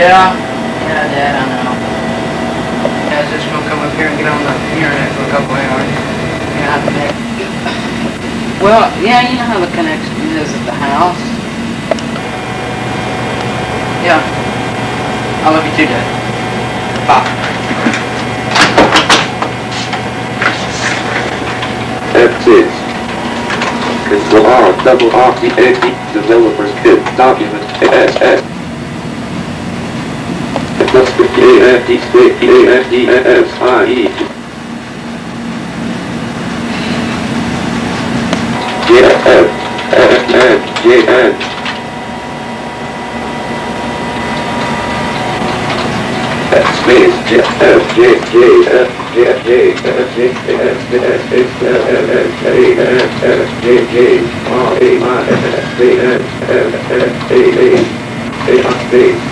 Yeah. Yeah, Dad, I know. Yeah, I was just gonna come up here and get on the internet for a couple hours. Yeah, I connect. Well, yeah, you know how the connection is at the house. Yeah. I love you too, Dad. Bye. F6. Control R, double R, T, A, T, developers kit, document, SS. Plus the A, F, T, space, A, F, D, S, I, E. J, F, F, N, J, N. Space, J, F, J, J, F, J, J, F, J, F, S, X, L, L, L, A, F, F, J, J, R, A, I, S, A, N, F, F, A, A, A, space,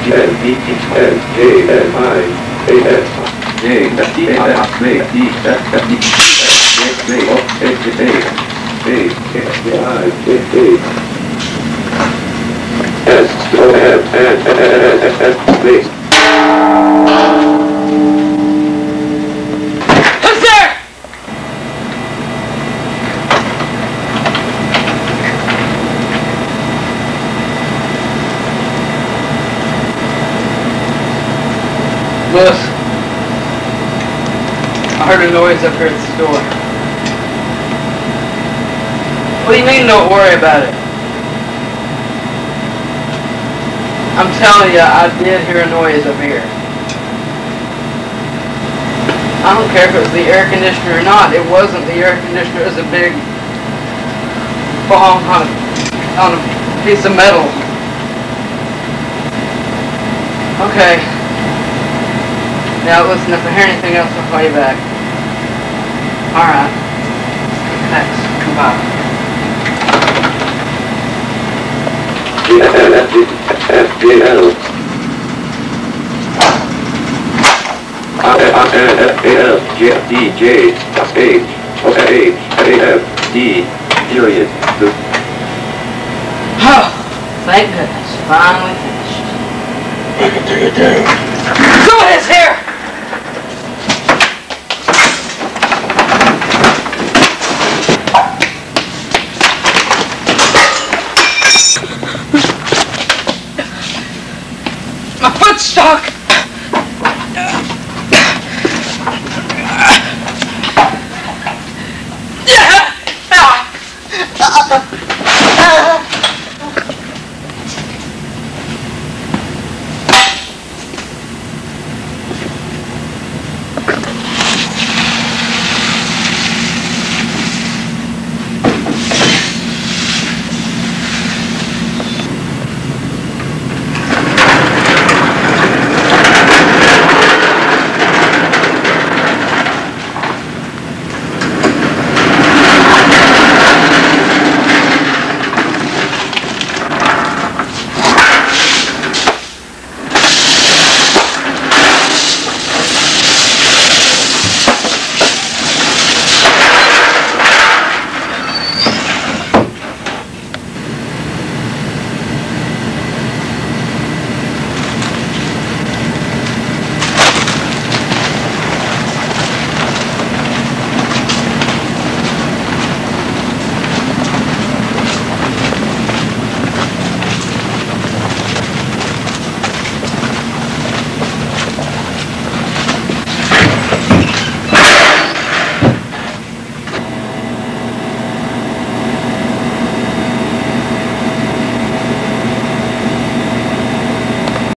N, D, T, S, J, N, I, A, S, J, F, D, F, space, D, F, F, D, S, J, O, H, A, space, X, J, I, J, A, S, O, F, N, S, S, space. Who's there? Lewis, I heard a noise up here at the store. What do you mean don't worry about it? I'm telling you, I did hear a noise up here. I don't care if it was the air conditioner or not. It wasn't the air conditioner. It was a big bong on a piece of metal. Okay. Now listen, if I hear anything else, I'll call you back. Alright. Thanks. Goodbye. FJL FDJ AFD period. Oh, thank goodness. Finally finished. I can take it down. Someone is here!